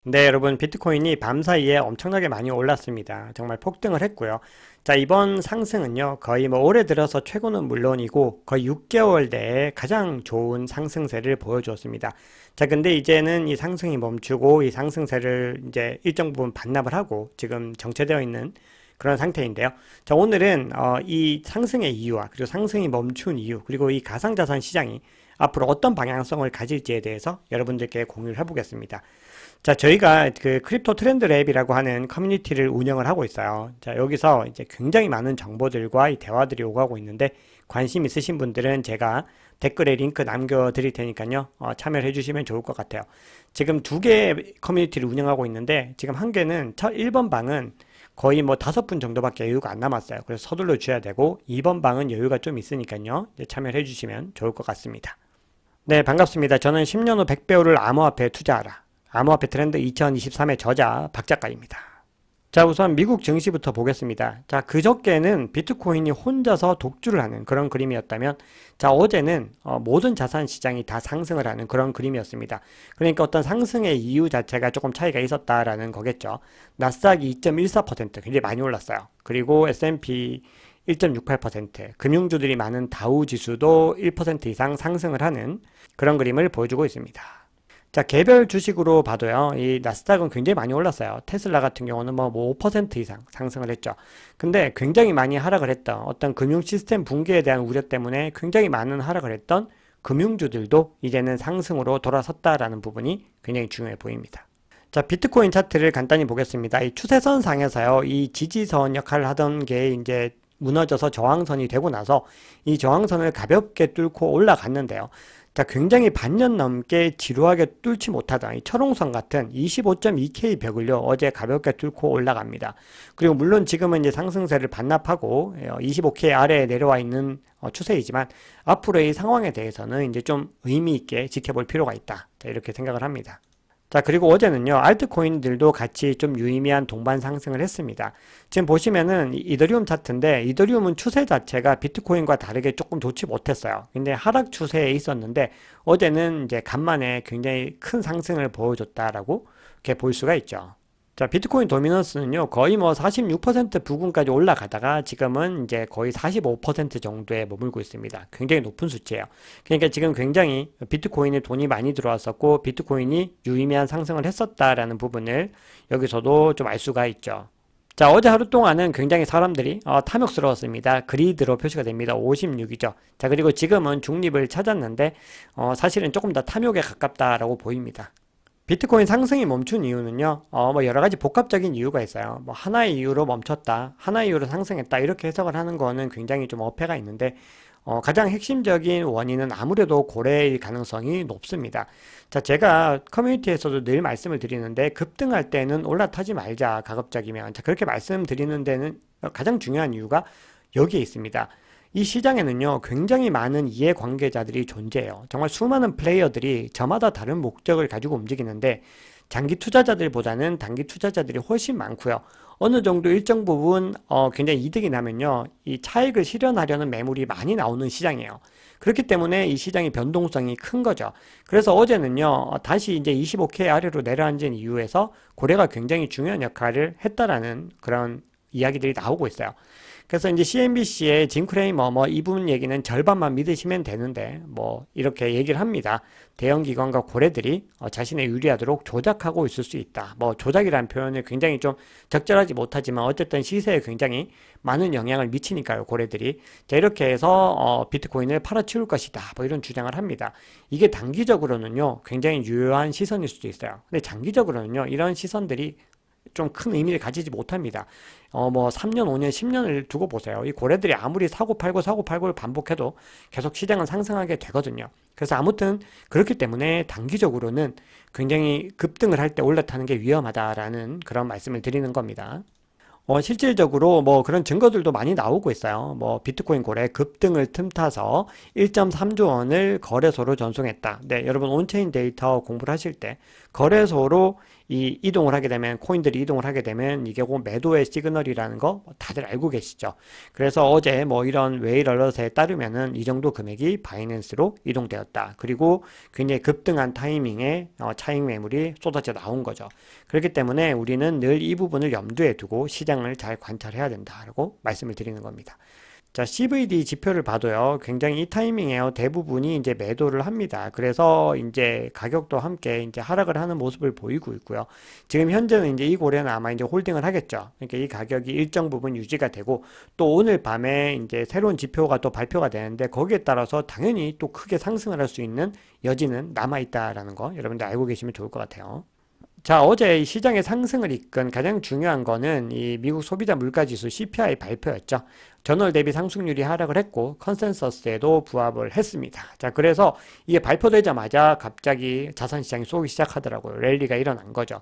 네, 여러분, 비트코인이 밤사이에 엄청나게 많이 올랐습니다. 정말 폭등을 했고요. 자, 이번 상승은요, 거의 뭐 올해 들어서 최고는 물론이고, 거의 6개월 내에 가장 좋은 상승세를 보여주었습니다. 자, 근데 이제는 이 상승이 멈추고, 이 상승세를 이제 일정 부분 반납을 하고, 지금 정체되어 있는 그런 상태인데요. 자, 오늘은 이 상승의 이유와, 그리고 상승이 멈춘 이유, 그리고 이 가상자산 시장이 앞으로 어떤 방향성을 가질지에 대해서 여러분들께 공유를 해보겠습니다. 자, 저희가 그 크립토 트렌드 랩이라고 하는 커뮤니티를 운영을 하고 있어요. 자, 여기서 이제 굉장히 많은 정보들과 이 대화들이 오가고 있는데 관심 있으신 분들은 제가 댓글에 링크 남겨드릴 테니까요. 참여를 해주시면 좋을 것 같아요. 지금 두 개의 커뮤니티를 운영하고 있는데 지금 한 개는 첫 1번 방은 거의 뭐 5분 정도밖에 여유가 안 남았어요. 그래서 서둘러 주셔야 되고 2번 방은 여유가 좀 있으니까요. 참여를 해주시면 좋을 것 같습니다. 네, 반갑습니다. 저는 10년 후 100배우를 암호화폐에 투자하라. 암호화폐 트렌드 2023의 저자 박 작가입니다. 자, 우선 미국 증시부터 보겠습니다. 자, 그저께는 비트코인이 혼자서 독주를 하는 그런 그림이었다면, 자, 어제는 모든 자산 시장이 다 상승을 하는 그런 그림이었습니다. 그러니까 어떤 상승의 이유 자체가 조금 차이가 있었다라는 거겠죠. 나스닥이 2.14% 굉장히 많이 올랐어요. 그리고 S&P 1.68%, 금융주들이 많은 다우 지수도 1% 이상 상승을 하는 그런 그림을 보여주고 있습니다. 자, 개별 주식으로 봐도요, 이 나스닥은 굉장히 많이 올랐어요. 테슬라 같은 경우는 뭐 5% 이상 상승을 했죠. 근데 굉장히 많이 하락을 했던 어떤 금융 시스템 붕괴에 대한 우려 때문에 굉장히 많은 하락을 했던 금융주들도 이제는 상승으로 돌아섰다라는 부분이 굉장히 중요해 보입니다. 자, 비트코인 차트를 간단히 보겠습니다. 이 추세선 상에서요, 이 지지선 역할을 하던 게 이제 무너져서 저항선이 되고 나서 이 저항선을 가볍게 뚫고 올라갔는데요. 자, 굉장히 반년 넘게 지루하게 뚫지 못하던 이 철옹선 같은 25.2K 벽을요, 어제 가볍게 뚫고 올라갑니다. 그리고 물론 지금은 이제 상승세를 반납하고 25K 아래에 내려와 있는 추세이지만 앞으로의 상황에 대해서는 이제 좀 의미 있게 지켜볼 필요가 있다. 자, 이렇게 생각을 합니다. 자, 그리고 어제는요, 알트코인들도 같이 좀 유의미한 동반 상승을 했습니다. 지금 보시면은 이더리움 차트인데, 이더리움은 추세 자체가 비트코인과 다르게 조금 좋지 못했어요. 근데 하락 추세에 있었는데, 어제는 이제 간만에 굉장히 큰 상승을 보여줬다라고 이렇게 볼 수가 있죠. 자, 비트코인 도미넌스는요, 거의 뭐 46% 부근까지 올라가다가 지금은 이제 거의 45% 정도에 머물고 있습니다. 굉장히 높은 수치예요. 그러니까 지금 굉장히 비트코인에 돈이 많이 들어왔었고, 비트코인이 유의미한 상승을 했었다라는 부분을 여기서도 좀 알 수가 있죠. 자, 어제 하루 동안은 굉장히 사람들이 탐욕스러웠습니다. 그리드로 표시가 됩니다. 56이죠. 자, 그리고 지금은 중립을 찾았는데, 사실은 조금 더 탐욕에 가깝다라고 보입니다. 비트코인 상승이 멈춘 이유는요, 뭐 여러 가지 복합적인 이유가 있어요. 뭐 하나의 이유로 멈췄다, 하나의 이유로 상승했다, 이렇게 해석을 하는 거는 굉장히 좀 어폐가 있는데, 가장 핵심적인 원인은 아무래도 고래일 가능성이 높습니다. 자, 제가 커뮤니티에서도 늘 말씀을 드리는데, 급등할 때는 올라타지 말자, 가급적이면. 자, 그렇게 말씀드리는 데는 가장 중요한 이유가 여기에 있습니다. 이 시장에는요, 굉장히 많은 이해관계자들이 존재해요. 정말 수많은 플레이어들이 저마다 다른 목적을 가지고 움직이는데, 장기 투자자들보다는 단기 투자자들이 훨씬 많고요. 어느 정도 일정 부분 굉장히 이득이 나면요, 이 차익을 실현하려는 매물이 많이 나오는 시장이에요. 그렇기 때문에 이 시장의 변동성이 큰 거죠. 그래서 어제는요, 다시 이제 25K 아래로 내려앉은 이유에서 고래가 굉장히 중요한 역할을 했다라는 그런 이야기들이 나오고 있어요. 그래서 이제 CNBC의 짐 크레이머 이 부분 얘기는 절반만 믿으시면 되는데 이렇게 얘기를 합니다. 대형 기관과 고래들이 자신의 유리하도록 조작하고 있을 수 있다. 조작이라는 표현을 굉장히 좀 적절하지 못하지만 어쨌든 시세에 굉장히 많은 영향을 미치니까요, 고래들이. 자, 이렇게 해서 비트코인을 팔아치울 것이다. 이런 주장을 합니다. 이게 단기적으로는요, 굉장히 유효한 시선일 수도 있어요. 근데 장기적으로는요, 이런 시선들이 좀 큰 의미를 가지지 못합니다. 3년, 5년, 10년을 두고 보세요. 이 고래들이 아무리 사고 팔고를 반복해도 계속 시장은 상승하게 되거든요. 그래서 아무튼 그렇기 때문에 단기적으로는 굉장히 급등을 할 때 올라타는 게 위험하다라는 그런 말씀을 드리는 겁니다. 실질적으로 그런 증거들도 많이 나오고 있어요. 비트코인 거래 급등을 틈타서 1.3조 원을 거래소로 전송했다. 네, 여러분 온체인 데이터 공부를 하실 때 거래소로 이동을 하게 되면, 코인들이 이동을 하게 되면 이게 곧 매도의 시그널이라는 거 다들 알고 계시죠? 그래서 어제 뭐 이런 웨일 얼럿에 따르면은 이 정도 금액이 바이낸스로 이동되었다. 그리고 굉장히 급등한 타이밍에 차익 매물이 쏟아져 나온 거죠. 그렇기 때문에 우리는 늘 이 부분을 염두에 두고 시장을 잘 관찰해야 된다라고 말씀을 드리는 겁니다. 자, CVD 지표를 봐도요, 굉장히 이 타이밍에요, 대부분이 이제 매도를 합니다. 그래서 이제 가격도 함께 이제 하락을 하는 모습을 보이고 있고요. 지금 현재는 이제 이 고래는 아마 이제 홀딩을 하겠죠. 그러니까 이 가격이 일정 부분 유지가 되고, 또 오늘 밤에 이제 새로운 지표가 또 발표가 되는데, 거기에 따라서 당연히 또 크게 상승을 할 수 있는 여지는 남아있다라는 거 여러분들 알고 계시면 좋을 것 같아요. 자, 어제 이 시장의 상승을 이끈 가장 중요한 거는 이 미국 소비자 물가지수 CPI 발표였죠. 전월 대비 상승률이 하락을 했고 컨센서스에도 부합을 했습니다. 자, 그래서 이게 발표되자마자 갑자기 자산시장이 쏘기 시작하더라고요. 랠리가 일어난 거죠.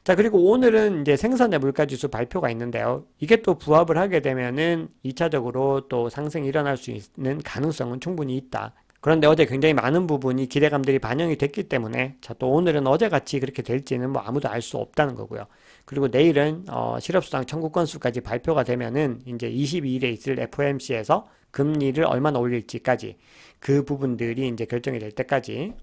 자, 그리고 오늘은 이제 생산자 물가지수 발표가 있는데요. 이게 또 부합을 하게 되면은 2차적으로 또 상승이 일어날 수 있는 가능성은 충분히 있다. 그런데 어제 굉장히 많은 부분이 기대감들이 반영이 됐기 때문에 자, 또 오늘은 어제같이 그렇게 될지는 뭐 아무도 알 수 없다는 거고요. 그리고 내일은 실업수당 청구 건수까지 발표가 되면은 이제 22일에 있을 FOMC에서 금리를 얼마나 올릴지까지 그 부분들이 이제 결정이 될 때까지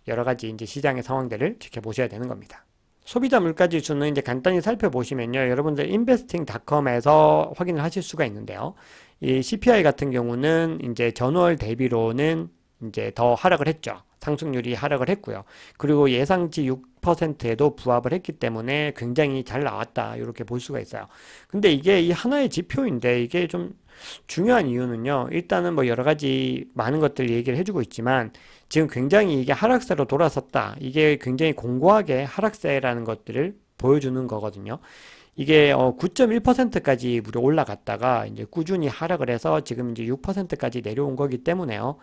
여러 가지 이제 시장의 상황들을 지켜보셔야 되는 겁니다. 소비자 물가지수는 이제 간단히 살펴보시면요. 여러분들 investing.com에서 확인을 하실 수가 있는데요. 이 CPI 같은 경우는 이제 전월 대비로는 이제 더 하락을 했죠. 상승률이 하락을 했고요. 그리고 예상치 6%에도 부합을 했기 때문에 굉장히 잘 나왔다. 이렇게 볼 수가 있어요. 근데 이게 이 하나의 지표인데 이게 좀 중요한 이유는요. 일단은 뭐 여러 가지 많은 것들 얘기를 해주고 있지만 지금 굉장히 이게 하락세로 돌아섰다. 이게 굉장히 공고하게 하락세라는 것들을 보여주는 거거든요. 이게 9.1%까지 무려 올라갔다가 이제 꾸준히 하락을 해서 지금 이제 6%까지 내려온 거기 때문에요.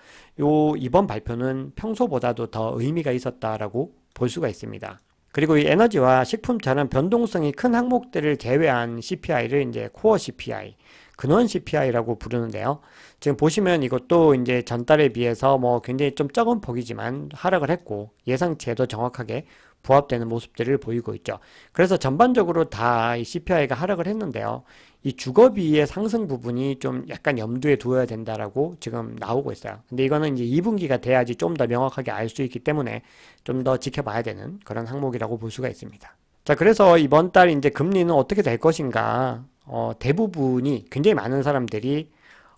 이번 발표는 평소보다도 더 의미가 있었다라고 볼 수가 있습니다. 그리고 이 에너지와 식품처럼 변동성이 큰 항목들을 제외한 CPI를 이제 코어 CPI, 근원 CPI라고 부르는데요. 지금 보시면 이것도 이제 전달에 비해서 뭐 굉장히 좀 적은 폭이지만 하락을 했고 예상치에도 정확하게 부합되는 모습들을 보이고 있죠. 그래서 전반적으로 다 이 CPI가 하락을 했는데요. 이 주거비의 상승 부분이 좀 약간 염두에 두어야 된다라고 지금 나오고 있어요. 근데 이거는 이제 2분기가 돼야지 좀 더 명확하게 알 수 있기 때문에 좀 더 지켜봐야 되는 그런 항목이라고 볼 수가 있습니다. 자, 그래서 이번 달 이제 금리는 어떻게 될 것인가? 대부분이 굉장히 많은 사람들이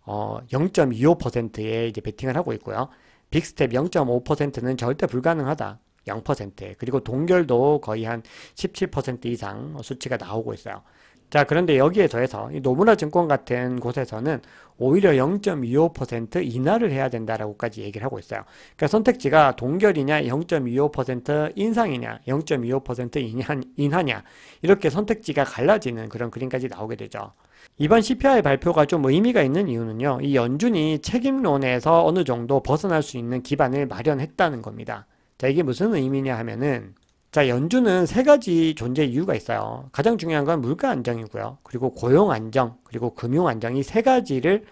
0.25%에 이제 베팅을 하고 있고요. 빅스텝 0.5%는 절대 불가능하다. 0%. 그리고 동결도 거의 한 17% 이상 수치가 나오고 있어요. 자, 그런데 여기에 더해서 이 노무라 증권 같은 곳에서는 오히려 0.25% 인하를 해야 된다라고까지 얘기를 하고 있어요. 그러니까 선택지가 동결이냐, 0.25% 인상이냐, 0.25% 인하냐, 이렇게 선택지가 갈라지는 그런 그림까지 나오게 되죠. 이번 CPI 발표가 좀 의미가 있는 이유는요, 이 연준이 책임론에서 어느 정도 벗어날 수 있는 기반을 마련했다는 겁니다. 자, 이게 무슨 의미냐 하면은, 자, 연준은 세 가지 존재 이유가 있어요. 가장 중요한 건 물가 안정이고요. 그리고 고용 안정, 그리고 금융 안정, 이 세 가지를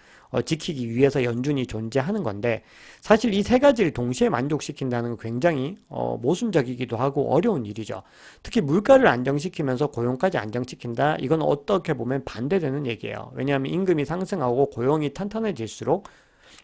지키기 위해서 연준이 존재하는 건데, 사실 이 세 가지를 동시에 만족시킨다는 건 굉장히 모순적이기도 하고 어려운 일이죠. 특히 물가를 안정시키면서 고용까지 안정시킨다? 이건 어떻게 보면 반대되는 얘기예요. 왜냐하면 임금이 상승하고 고용이 탄탄해질수록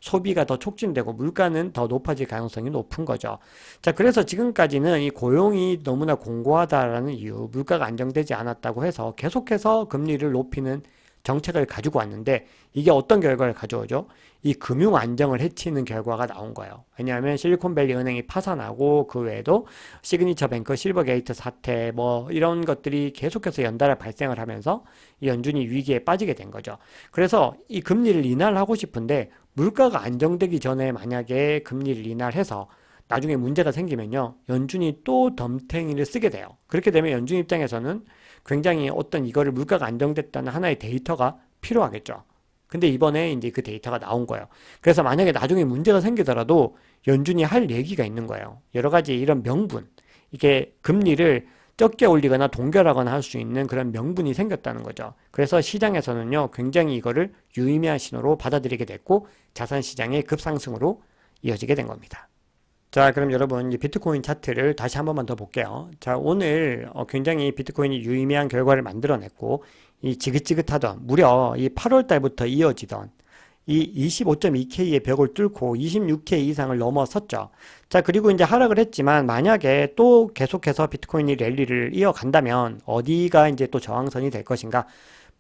소비가 더 촉진되고 물가는 더 높아질 가능성이 높은 거죠. 자, 그래서 지금까지는 이 고용이 너무나 공고하다라는 이유, 물가가 안정되지 않았다고 해서 계속해서 금리를 높이는 정책을 가지고 왔는데 이게 어떤 결과를 가져오죠? 이 금융 안정을 해치는 결과가 나온 거예요. 왜냐하면 실리콘밸리 은행이 파산하고 그 외에도 시그니처 뱅크, 실버게이트 사태 뭐 이런 것들이 계속해서 연달아 발생을 하면서 이 연준이 위기에 빠지게 된 거죠. 그래서 이 금리를 인하를 하고 싶은데 물가가 안정되기 전에 만약에 금리를 인하해서 나중에 문제가 생기면요. 연준이 또 덤탱이를 쓰게 돼요. 그렇게 되면 연준 입장에서는 굉장히 어떤 이거를 물가가 안정됐다는 하나의 데이터가 필요하겠죠. 근데 이번에 이제 그 데이터가 나온 거예요. 그래서 만약에 나중에 문제가 생기더라도 연준이 할 얘기가 있는 거예요. 여러 가지 이런 명분, 이게 금리를 적게 올리거나 동결하거나 할 수 있는 그런 명분이 생겼다는 거죠. 그래서 시장에서는요, 굉장히 이거를 유의미한 신호로 받아들이게 됐고, 자산 시장의 급상승으로 이어지게 된 겁니다. 자, 자, 그럼 여러분, 이 비트코인 차트를 다시 한 번만 더 볼게요. 자, 오늘 굉장히 비트코인이 유의미한 결과를 만들어냈고, 이 지긋지긋하던, 무려 이 8월 달부터 이어지던 이 25.2K의 벽을 뚫고 26K 이상을 넘어섰죠. 자, 그리고 이제 하락을 했지만, 만약에 또 계속해서 비트코인이 랠리를 이어간다면, 어디가 이제 또 저항선이 될 것인가?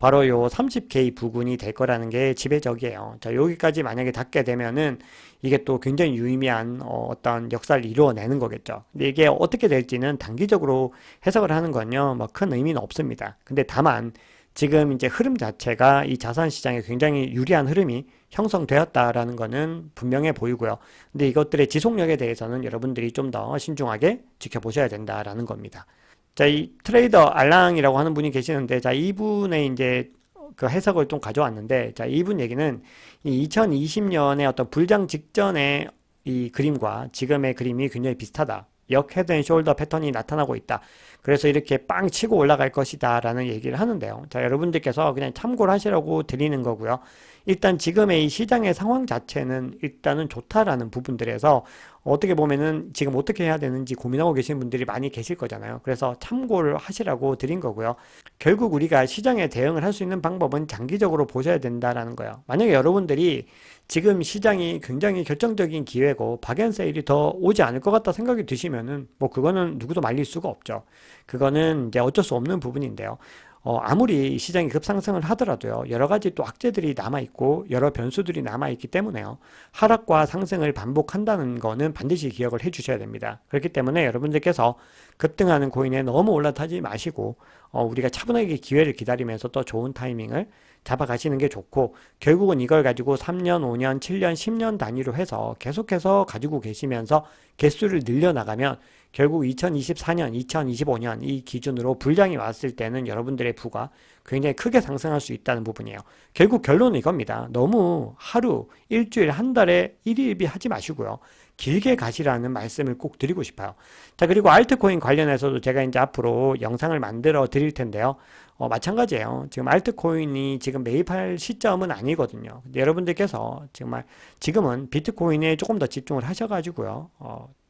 바로 요 30K 부근이 될 거라는 게 지배적이에요. 자, 여기까지 만약에 닿게 되면은 이게 또 굉장히 유의미한 어떤 역사를 이루어내는 거겠죠. 근데 이게 어떻게 될지는 단기적으로 해석을 하는 건요, 뭐 큰 의미는 없습니다. 근데 다만 지금 이제 흐름 자체가 이 자산 시장에 굉장히 유리한 흐름이 형성되었다라는 거는 분명해 보이고요. 근데 이것들의 지속력에 대해서는 여러분들이 좀 더 신중하게 지켜보셔야 된다라는 겁니다. 자, 이 트레이더 알랑이라고 하는 분이 계시는데, 자, 이분의 이제 그 해석을 좀 가져왔는데, 자, 이분 얘기는 이 2020년에 어떤 불장 직전의 이 그림과 지금의 그림이 굉장히 비슷하다. 역 헤드 앤 숄더 패턴이 나타나고 있다. 그래서 이렇게 빵 치고 올라갈 것이다 라는 얘기를 하는데요. 자, 여러분들께서 그냥 참고를 하시라고 드리는 거고요. 일단 지금의 이 시장의 상황 자체는 일단은 좋다라는 부분들에서 어떻게 보면은 지금 어떻게 해야 되는지 고민하고 계시는 분들이 많이 계실 거잖아요. 그래서 참고를 하시라고 드린 거고요. 결국 우리가 시장에 대응을 할 수 있는 방법은 장기적으로 보셔야 된다라는 거예요. 만약에 여러분들이 지금 시장이 굉장히 결정적인 기회고 박앤세일이 더 오지 않을 것 같다 생각이 드시면은 뭐 그거는 누구도 말릴 수가 없죠. 그거는 이제 어쩔 수 없는 부분인데요. 아무리 시장이 급상승을 하더라도요, 여러 가지 또 악재들이 남아있고, 여러 변수들이 남아있기 때문에요, 하락과 상승을 반복한다는 거는 반드시 기억을 해 주셔야 됩니다. 그렇기 때문에 여러분들께서 급등하는 코인에 너무 올라타지 마시고, 우리가 차분하게 기회를 기다리면서 또 좋은 타이밍을 잡아가시는 게 좋고, 결국은 이걸 가지고 3년, 5년, 7년, 10년 단위로 해서 계속해서 가지고 계시면서 개수를 늘려나가면 결국 2024년, 2025년 이 기준으로 불량이 왔을 때는 여러분들의 부가 굉장히 크게 상승할 수 있다는 부분이에요. 결국 결론은 이겁니다. 너무 하루, 일주일, 한 달에 일일비 하지 마시고요. 길게 가시라는 말씀을 꼭 드리고 싶어요. 자, 그리고 알트코인 관련해서도 제가 이제 앞으로 영상을 만들어 드릴 텐데요. 마찬가지예요. 지금 알트코인이 지금 매입할 시점은 아니거든요. 근데 여러분들께서 정말 지금은 비트코인에 조금 더 집중을 하셔가지고요.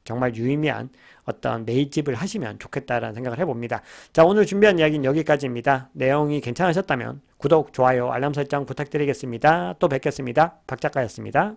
정말 유의미한 어떤 매입집을 하시면 좋겠다라는 생각을 해봅니다. 자, 오늘 준비한 이야기는 여기까지입니다. 내용이 괜찮으셨다면 구독, 좋아요, 알람 설정 부탁드리겠습니다. 또 뵙겠습니다. 박 작가였습니다.